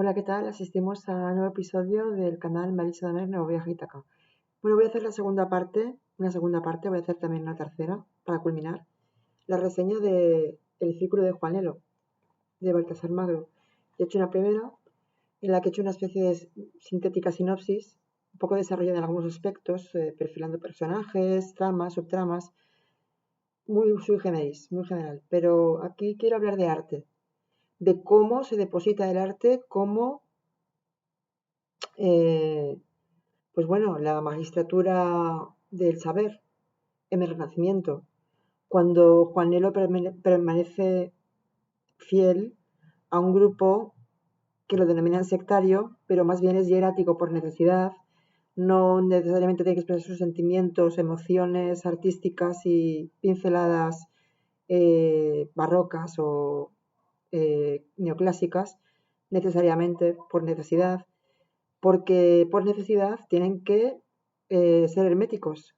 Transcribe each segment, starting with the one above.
Hola, ¿qué tal? Asistimos a un nuevo episodio del canal Marisa Damer Nuevo Viaje a Ítaca. Bueno, voy a hacer una segunda parte, voy a hacer también una tercera para culminar la reseña de El Círculo de Juanelo, de Baltasar Magro. He hecho una primera en la que he hecho una especie de sintética sinopsis, un poco desarrollada en algunos aspectos, perfilando personajes, tramas, subtramas, muy sui generis, muy general. Pero aquí quiero hablar de arte, de cómo se deposita el arte como eh, pues bueno, la magistratura del saber en el Renacimiento, cuando Juanelo permanece fiel a un grupo que lo denominan sectario, pero más bien es hierático por necesidad, no necesariamente tiene que expresar sus sentimientos, emociones artísticas y pinceladas barrocas o neoclásicas, necesariamente por necesidad, porque por necesidad tienen que ser herméticos,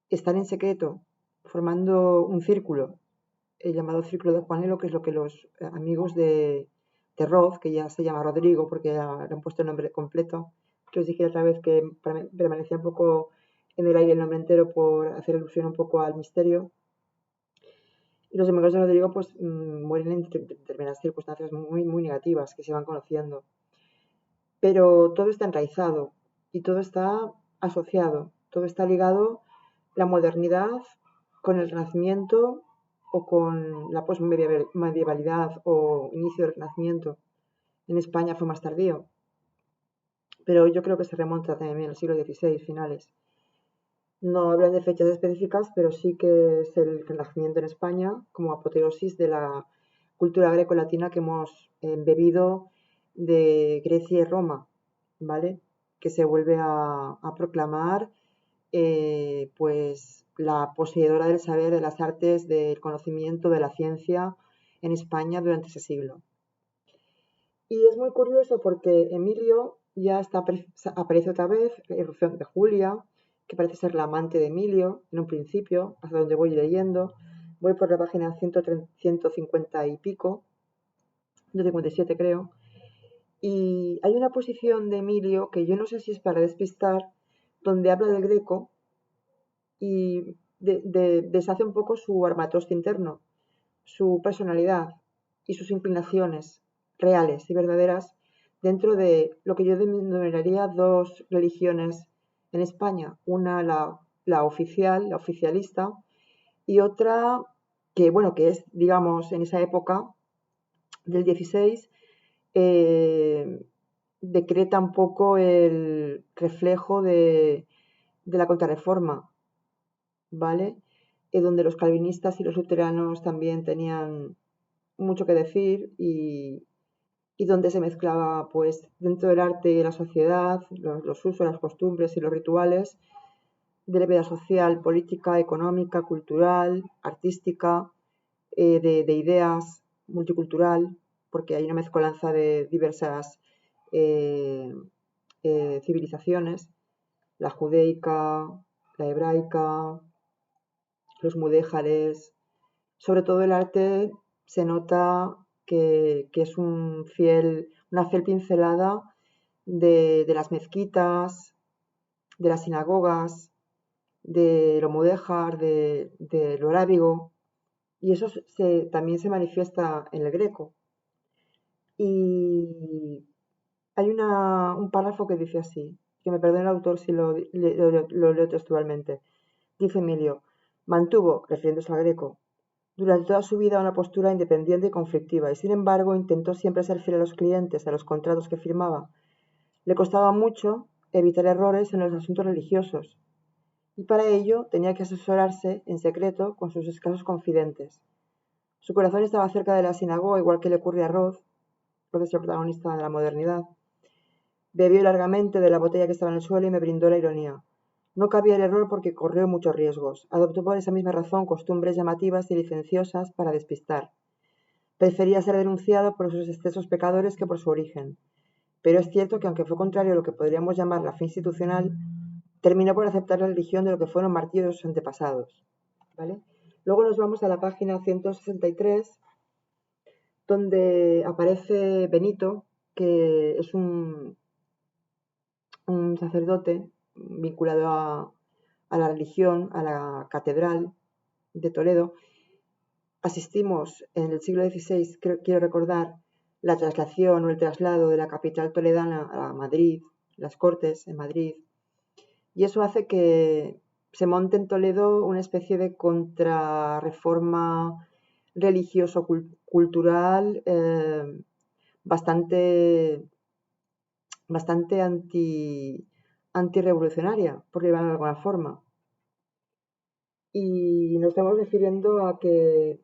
estar en secreto, formando un círculo, el llamado Círculo de Juanelo, que es lo que los amigos de Roth, que ya se llama Rodrigo porque ya le han puesto el nombre completo, que os dije otra vez que permanecía un poco en el aire el nombre entero por hacer alusión un poco al misterio. Y los amigos de Rodrigo pues mueren en determinadas circunstancias muy, muy negativas que se van conociendo. Pero todo está enraizado y todo está asociado, todo está ligado la modernidad con el Renacimiento o con la posmedievalidad o inicio del Renacimiento. En España fue más tardío, pero yo creo que se remonta también al siglo XVI, finales. No hablan de fechas específicas, pero sí que es el Renacimiento en España como apoteosis de la cultura greco-latina que hemos bebido de Grecia y Roma, ¿vale? Que se vuelve a proclamar pues la poseedora del saber, de las artes, del conocimiento, de la ciencia en España durante ese siglo. Y es muy curioso porque Emilio ya aparece otra vez, la irrupción de Julia, que parece ser la amante de Emilio en un principio, hasta donde voy leyendo. Voy por la página 150 y pico, 157 creo, y hay una posición de Emilio que yo no sé si es para despistar, donde habla del Greco y deshace un poco su armatoste interno, su personalidad y sus inclinaciones reales y verdaderas dentro de lo que yo denominaría dos religiones en España. Una la oficial, la oficialista, y otra que, bueno, que es, digamos, en esa época del 16, eh, decreta un poco el reflejo de la contrarreforma, ¿vale? Donde los calvinistas y los luteranos también tenían mucho que decir y donde se mezclaba pues dentro del arte y la sociedad, los usos, las costumbres y los rituales de la vida social, política, económica, cultural, artística, de ideas, multicultural, porque hay una mezcolanza de diversas eh, civilizaciones, la judaica, la hebraica, los mudéjares. Sobre todo el arte se nota que es una fiel pincelada de las mezquitas, de las sinagogas, de lo mudéjar, de lo arábigo, y eso también se manifiesta en el greco. Y hay un párrafo que dice así, que me perdone el autor si lo leo textualmente. Dice Emilio, mantuvo, refiriéndose al greco, durante toda su vida una postura independiente y conflictiva, y sin embargo intentó siempre ser fiel a los clientes, a los contratos que firmaba. Le costaba mucho evitar errores en los asuntos religiosos, y para ello tenía que asesorarse en secreto con sus escasos confidentes. Su corazón estaba cerca de la sinagoga, igual que le ocurre a Roth es el protagonista de la modernidad. Bebió largamente de la botella que estaba en el suelo y me brindó la ironía. No cabía el error porque corrió muchos riesgos. Adoptó por esa misma razón costumbres llamativas y licenciosas para despistar. Prefería ser denunciado por sus excesos pecadores que por su origen. Pero es cierto que aunque fue contrario a lo que podríamos llamar la fe institucional, terminó por aceptar la religión de lo que fueron martirios de sus antepasados. ¿Vale? Luego nos vamos a la página 163, donde aparece Benito, que es un sacerdote vinculado a la religión, a la catedral de Toledo. Asistimos en el siglo XVI, quiero recordar, la traslación o el traslado de la capital toledana a Madrid, las Cortes en Madrid, y eso hace que se monte en Toledo una especie de contrarreforma religioso-cultural bastante antirrevolucionaria, por llamarlo de alguna forma. Y nos estamos refiriendo a que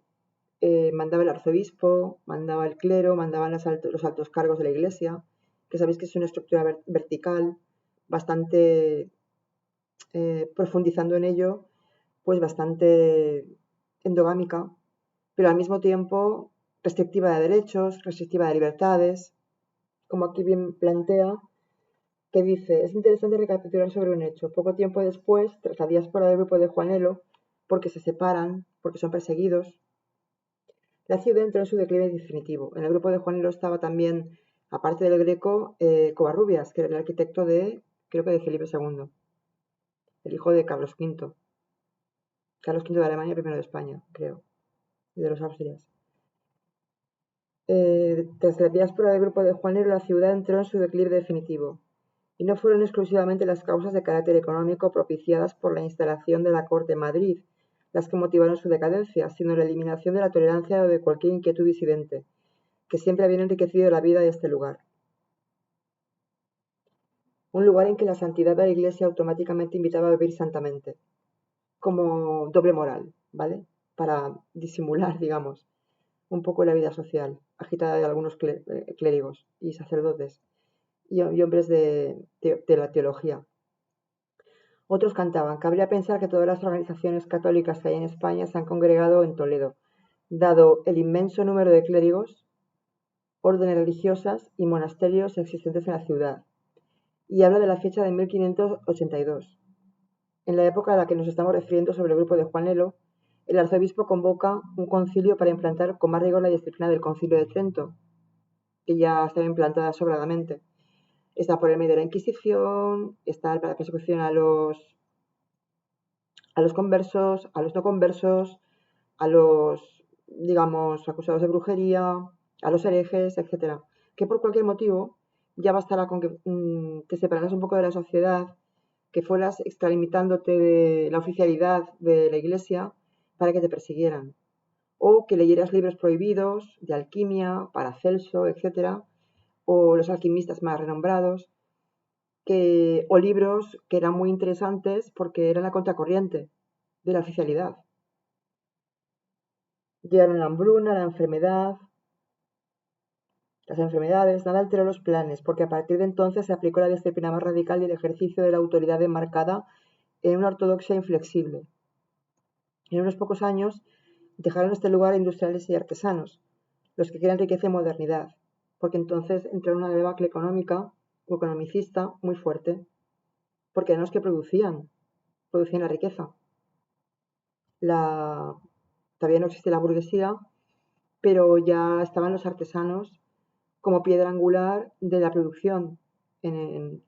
mandaba el arzobispo, mandaba el clero, mandaban los altos cargos de la iglesia, que sabéis que es una estructura vertical, bastante, profundizando en ello, pues bastante endogámica, pero al mismo tiempo restrictiva de derechos, restrictiva de libertades, como aquí bien plantea, que dice, es interesante recapitular sobre un hecho. Poco tiempo después, tras la diáspora del grupo de Juanelo, porque se separan, porque son perseguidos, la ciudad entró en su declive definitivo. En el grupo de Juanelo estaba también, aparte del Greco, Covarrubias, que era el arquitecto creo que de Felipe II, el hijo de Carlos V. Carlos V de Alemania, primero de España, creo, y de los Austrias. Tras la diáspora del grupo de Juanelo, la ciudad entró en su declive definitivo. Y no fueron exclusivamente las causas de carácter económico propiciadas por la instalación de la corte en Madrid las que motivaron su decadencia, sino la eliminación de la tolerancia o de cualquier inquietud disidente, que siempre había enriquecido la vida de este lugar. Un lugar en que la santidad de la Iglesia automáticamente invitaba a vivir santamente, como doble moral, ¿vale? Para disimular, digamos, un poco la vida social, agitada de algunos clérigos y sacerdotes y hombres de la teología. Otros cantaban, cabría pensar que todas las organizaciones católicas que hay en España se han congregado en Toledo, dado el inmenso número de clérigos, órdenes religiosas y monasterios existentes en la ciudad, y habla de la fecha de 1582. En la época a la que nos estamos refiriendo sobre el grupo de Juanelo, el arzobispo convoca un concilio para implantar con más rigor la disciplina del Concilio de Trento, que ya estaba implantada sobradamente. Está por el medio de la Inquisición, está la persecución a los conversos, a los no conversos, a los, digamos, acusados de brujería, a los herejes, etcétera, que por cualquier motivo ya bastará con que te separaras un poco de la sociedad, que fueras extralimitándote de la oficialidad de la Iglesia para que te persiguieran, o que leyeras libros prohibidos de alquimia, Paracelso, etcétera, o los alquimistas más renombrados, o libros que eran muy interesantes porque eran la contracorriente de la oficialidad. Llegaron la hambruna, la enfermedad, las enfermedades, nada alteró los planes, porque a partir de entonces se aplicó la disciplina más radical y el ejercicio de la autoridad enmarcada en una ortodoxia inflexible. En unos pocos años dejaron este lugar a industriales y artesanos, los que querían riqueza y modernidad, porque entonces entró en una debacle económica o economicista muy fuerte, porque eran los que producían la riqueza. Todavía no existe la burguesía, pero ya estaban los artesanos como piedra angular de la producción en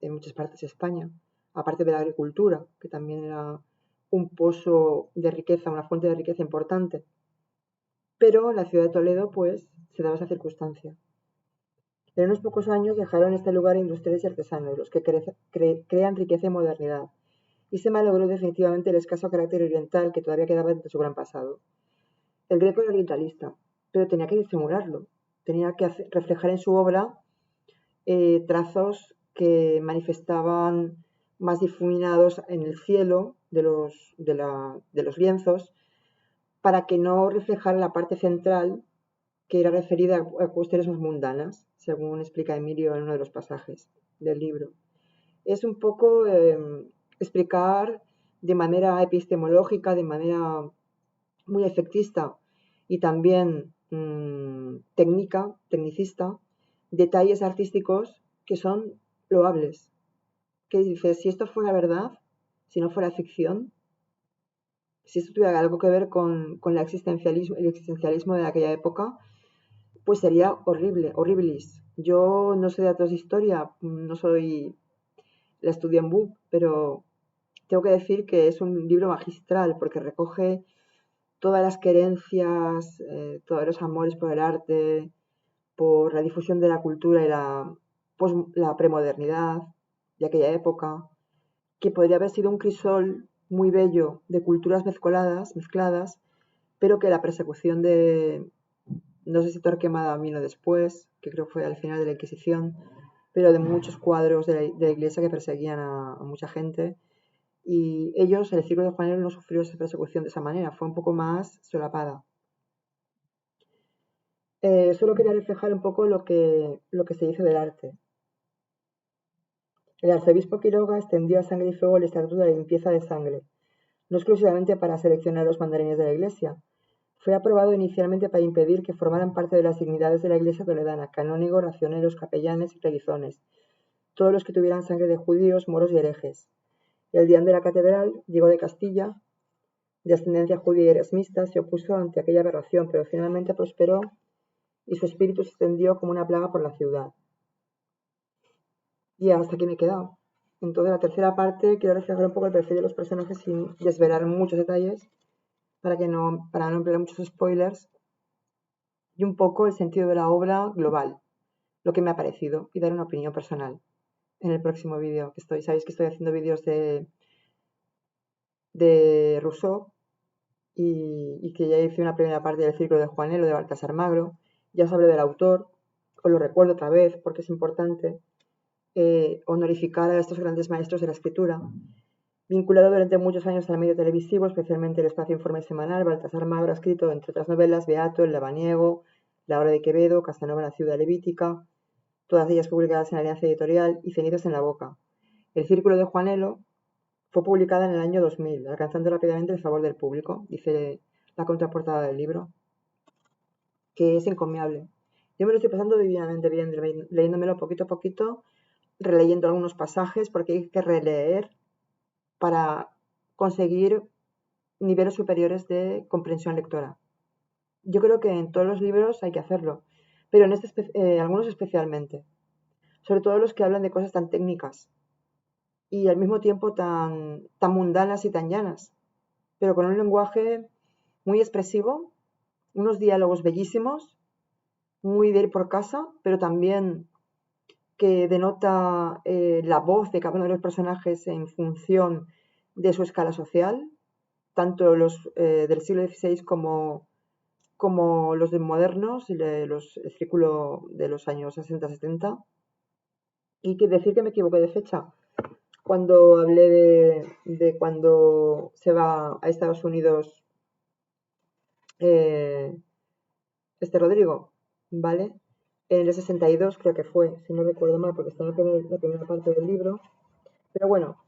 muchas partes de España, aparte de la agricultura, que también era un pozo de riqueza, una fuente de riqueza importante. Pero en la ciudad de Toledo, pues, se daba esa circunstancia. En unos pocos años dejaron este lugar industriales y artesanos, los que crean riqueza y modernidad, y se malogró definitivamente el escaso carácter oriental que todavía quedaba de su gran pasado. El Greco era orientalista, pero tenía que disimularlo, tenía que reflejar en su obra trazos que manifestaban más difuminados en el cielo de los lienzos, para que no reflejara la parte central que era referida a cuestiones más mundanas, según explica Emilio en uno de los pasajes del libro. Es un poco explicar de manera epistemológica, de manera muy efectista y también tecnicista, detalles artísticos que son loables. Que dices, si esto fuera verdad, si no fuera ficción, si esto tuviera algo que ver con el existencialismo de aquella época, pues sería horrible, horribilis. Yo no sé de datos de historia, no soy la estudié en BUP, pero tengo que decir que es un libro magistral porque recoge todas las querencias, todos los amores por el arte, por la difusión de la cultura y la premodernidad de aquella época, que podría haber sido un crisol muy bello de culturas mezcladas, pero que la persecución de, no sé si Torquemada vino después, que creo que fue al final de la Inquisición, pero de muchos cuadros de la iglesia que perseguían a mucha gente. Y ellos, el círculo de Juanelo, no sufrió esa persecución de esa manera, fue un poco más solapada. Solo quería reflejar un poco lo que se dice del arte. El arzobispo Quiroga extendió a sangre y fuego el estatuto de limpieza de sangre, no exclusivamente para seleccionar los mandarines de la Iglesia. Fue aprobado inicialmente para impedir que formaran parte de las dignidades de la Iglesia toledana, canónigos, racioneros, capellanes y relizones, todos los que tuvieran sangre de judíos, moros y herejes. El deán de la catedral, Diego de Castilla, de ascendencia judía y erasmista, se opuso ante aquella aberración, pero finalmente prosperó y su espíritu se extendió como una plaga por la ciudad. Y hasta aquí me he quedado. Entonces, la tercera parte quiero reflejar un poco el perfil de los personajes sin desvelar muchos detalles para no emplear muchos spoilers y un poco el sentido de la obra global, lo que me ha parecido y dar una opinión personal en el próximo vídeo sabéis que estoy haciendo vídeos de Rousseau y que ya hice una primera parte del Círculo de Juanelo de Baltasar Magro. Ya os hablé del autor, os lo recuerdo otra vez porque es importante honorificar a estos grandes maestros de la escritura. Vinculado durante muchos años al medio televisivo, especialmente el espacio Informe Semanal, Baltasar Magro ha escrito, entre otras novelas, Beato, El Labaniego, La Hora de Quevedo, Casanova en la Ciudad Levítica, todas ellas publicadas en Alianza Editorial, y Cenizas en la Boca. El Círculo de Juanelo fue publicada en el año 2000, alcanzando rápidamente el favor del público, dice la contraportada del libro, que es encomiable. Yo me lo estoy pasando divinamente bien, leyéndomelo poquito a poquito, releyendo algunos pasajes, porque hay que releer para conseguir niveles superiores de comprensión lectora. Yo creo que en todos los libros hay que hacerlo, pero en algunos especialmente, sobre todo los que hablan de cosas tan técnicas y al mismo tiempo tan mundanas y tan llanas, pero con un lenguaje muy expresivo, unos diálogos bellísimos, muy de ir por casa, pero también que denota la voz de cada uno de los personajes en función de su escala social, tanto los del siglo XVI como los de modernos, el círculo de los años 60-70. Y que decir que me equivoqué de fecha, cuando hablé de cuando se va a Estados Unidos eh, este Rodrigo, ¿vale? En el 62 creo que fue, si no recuerdo mal, porque está en la primera parte del libro. Pero bueno,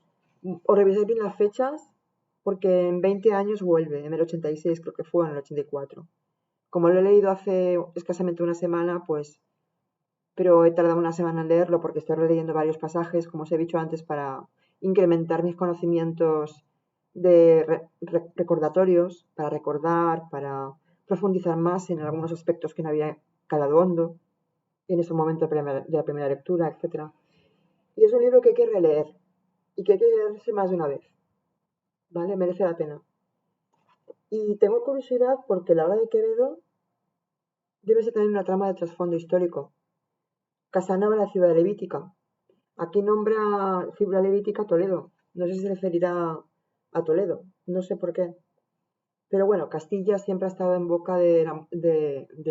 os reviséis bien las fechas, porque en 20 años vuelve, en el 86 creo que fue, en el 84. Como lo he leído hace escasamente una semana, pues, pero he tardado una semana en leerlo porque estoy releyendo varios pasajes, como os he dicho antes, para incrementar mis conocimientos recordatorios, para recordar, para profundizar más en algunos aspectos que no había calado hondo en ese momento de la primera lectura, etcétera. Y es un libro que hay que releer y que hay que leerse más de una vez, ¿vale? Merece la pena. Y tengo curiosidad porque La Hora de Quevedo debe ser también una trama de trasfondo histórico. Casanova en la Ciudad Levítica. Aquí nombra Ciudad Levítica Toledo. No sé si se referirá a Toledo, no sé por qué. Pero bueno, Castilla siempre ha estado en boca del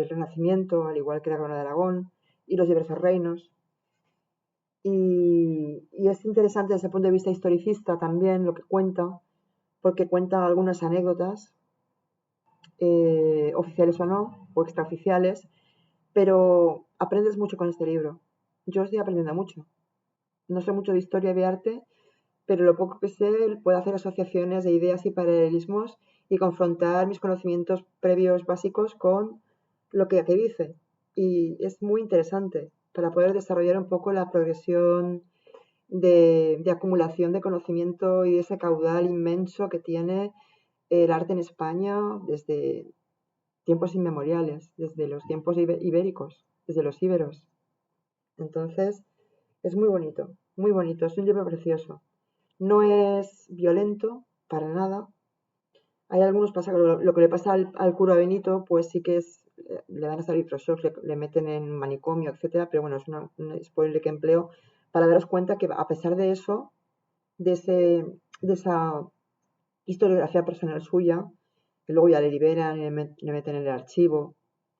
Renacimiento, al igual que la Corona de Aragón y los diversos reinos. Y es interesante desde el punto de vista historicista también lo que cuenta, porque cuenta algunas anécdotas, oficiales o no, o extraoficiales, pero aprendes mucho con este libro. Yo estoy aprendiendo mucho. No sé mucho de historia y de arte, pero lo poco que sé puedo hacer asociaciones de ideas y paralelismos y confrontar mis conocimientos previos básicos con lo que aquí dice. Y es muy interesante para poder desarrollar un poco la progresión de acumulación de conocimiento y ese caudal inmenso que tiene el arte en España desde tiempos inmemoriales, desde los tiempos ibéricos, desde los íberos. Entonces, es muy bonito, es un libro precioso. No es violento para nada. Hay algunos pasajes, lo que le pasa al cura Benito, pues sí que es, le dan hasta electroshocks, le meten en manicomio, etcétera, pero bueno, es un spoiler que empleo para daros cuenta que a pesar de eso, de esa historiografía personal suya, que luego ya le liberan y le meten en el archivo,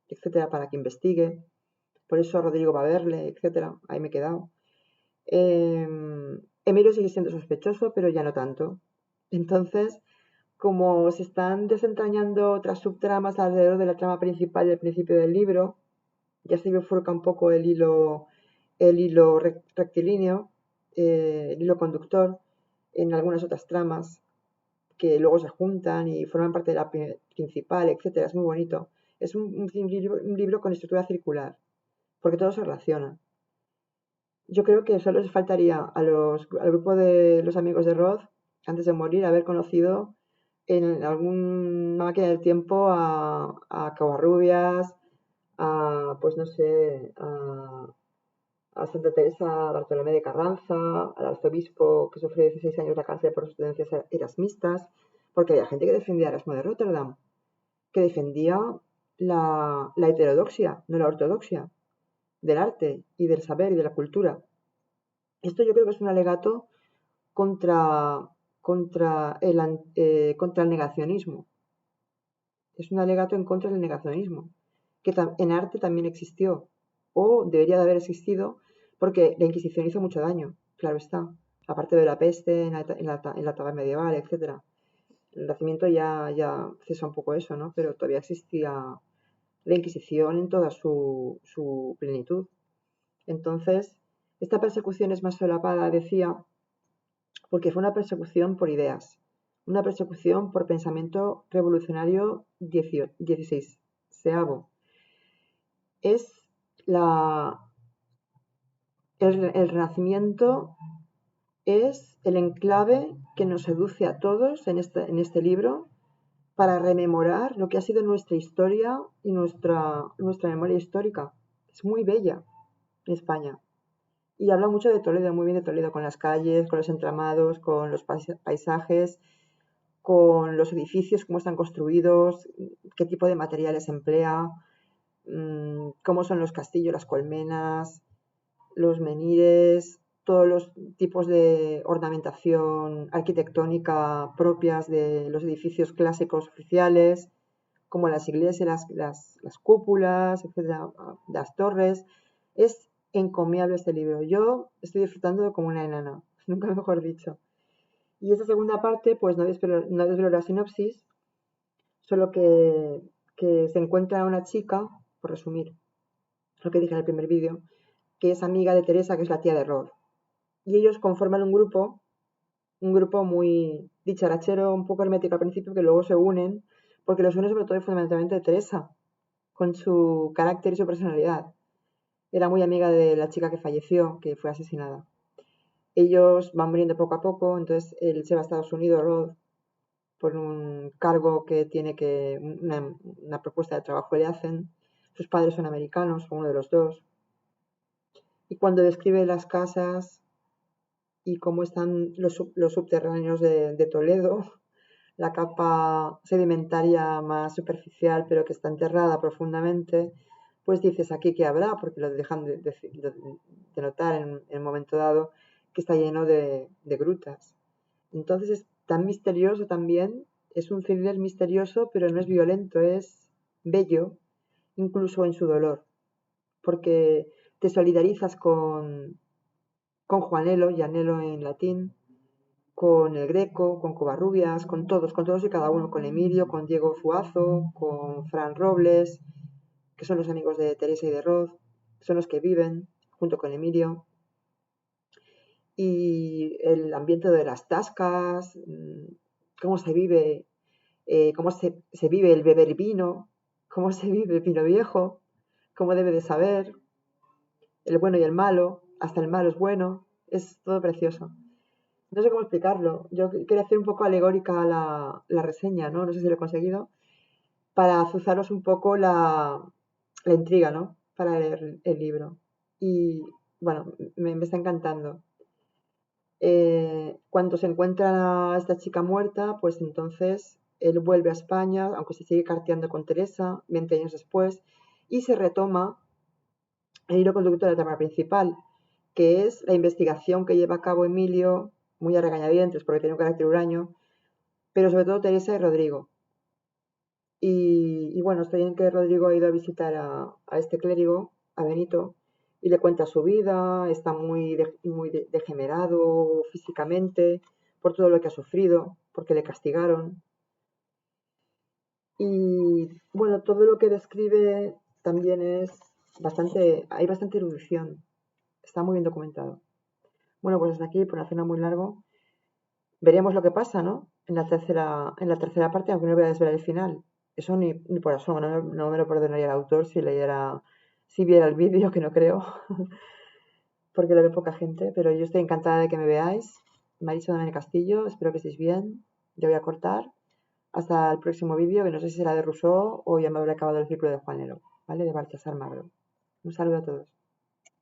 etcétera, para que investigue. Por eso Rodrigo va a verle, etcétera. Ahí me he quedado. Emilio sigue siendo sospechoso, pero ya no tanto. Entonces, como se están desentrañando otras subtramas alrededor de la trama principal del principio del libro, ya se bifurca un poco el hilo rectilíneo, el hilo conductor en algunas otras tramas que luego se juntan y forman parte de la principal, etcétera. Es muy bonito. Es un libro con estructura circular, porque todo se relaciona. Yo creo que solo les faltaría al grupo de los amigos de Roth, antes de morir, haber conocido en alguna máquina del tiempo a Covarrubias, pues no sé, a Santa Teresa Bartolomé de Carranza, al arzobispo que sufrió 16 años la cárcel por sus tendencias erasmistas, porque había gente que defendía Erasmo de Rotterdam, que defendía la heterodoxia, no la ortodoxia, del arte y del saber y de la cultura. Esto yo creo que es un alegato contra, contra el negacionismo. Es un alegato en contra del negacionismo, que en arte también existió, o debería de haber existido, porque la Inquisición hizo mucho daño, claro está, aparte de la peste en la etapa medieval, etc. El Renacimiento ya cesa un poco eso, ¿no? Pero todavía existía la Inquisición en toda su plenitud. Entonces, esta persecución es más solapada, decía, porque fue una persecución por ideas, una persecución por pensamiento revolucionario 16. Es el Renacimiento es el enclave que nos seduce a todos en este libro para rememorar lo que ha sido nuestra historia y nuestra memoria histórica. Es muy bella en España. Y habla mucho de Toledo, muy bien de Toledo, con las calles, con los entramados, con los paisajes, con los edificios, cómo están construidos, qué tipo de materiales emplea, cómo son los castillos, las colmenas, los menires, todos los tipos de ornamentación arquitectónica propias de los edificios clásicos oficiales, como las iglesias, las cúpulas, etcétera, las torres. Es encomiable este libro. Yo estoy disfrutando como una enana, nunca mejor dicho. Y esta segunda parte, pues no desvelo la sinopsis, solo que se encuentra una chica, por resumir lo que dije en el primer vídeo, que es amiga de Teresa, que es la tía de Rod. Y ellos conforman un grupo muy dicharachero, un poco hermético al principio, que luego se unen, porque los une sobre todo y fundamentalmente Teresa, con su carácter y su personalidad. Era muy amiga de la chica que falleció, que fue asesinada. Ellos van muriendo poco a poco, entonces él se va a Estados Unidos, Rod, por un cargo que tiene una propuesta de trabajo que le hacen. Sus padres son americanos, uno de los dos. Y cuando describe las casas y cómo están los subterráneos de Toledo, la capa sedimentaria más superficial, pero que está enterrada profundamente, pues dices aquí que habrá, porque lo dejan de notar en un momento dado, que está lleno de grutas. Entonces es tan misterioso también, es un thriller misterioso, pero no es violento, es bello, incluso en su dolor, porque te solidarizas con Juanelo, Llanelo en latín, con el Greco, con Covarrubias, con todos y cada uno, con Emilio, con Diego Zuazo, con Fran Robles, que son los amigos de Teresa y de Roth, son los que viven junto con Emilio. Y el ambiente de las tascas, cómo se vive, cómo se vive el beber vino, cómo se vive el vino viejo, cómo debe de saber, el bueno y el malo, hasta el malo es bueno, es todo precioso. No sé cómo explicarlo. Yo quería hacer un poco alegórica la reseña, ¿no? No sé si lo he conseguido. para azuzaros un poco la intriga, ¿no? Para leer el libro. Y bueno, me está encantando. Cuando se encuentra a esta chica muerta, pues entonces él vuelve a España, aunque se sigue carteando con Teresa 20 años después, y se retoma el hilo conductor de la trama principal, que es la investigación que lleva a cabo Emilio, muy a regañadientes porque tiene un carácter huraño, pero sobre todo Teresa y Rodrigo. Y bueno, está bien que Rodrigo ha ido a visitar a este clérigo, a Benito, y le cuenta su vida, está muy degenerado físicamente por todo lo que ha sufrido, porque le castigaron. Y bueno, todo lo que describe también es hay bastante erudición, está muy bien documentado. Bueno, pues hasta aquí, por una cena muy largo. Veremos lo que pasa, ¿no? En la tercera parte, aunque no voy a desvelar el final. Eso ni por asomo, no me lo perdonaría el autor si viera el vídeo, que no creo, porque lo ve poca gente, pero yo estoy encantada de que me veáis. Marisa Domene Castillo, espero que estéis bien. Yo voy a cortar. Hasta el próximo vídeo, que no sé si será de Rousseau o ya me habré acabado el ciclo de Juanelo, ¿vale? De Baltasar Magro. Un saludo a todos.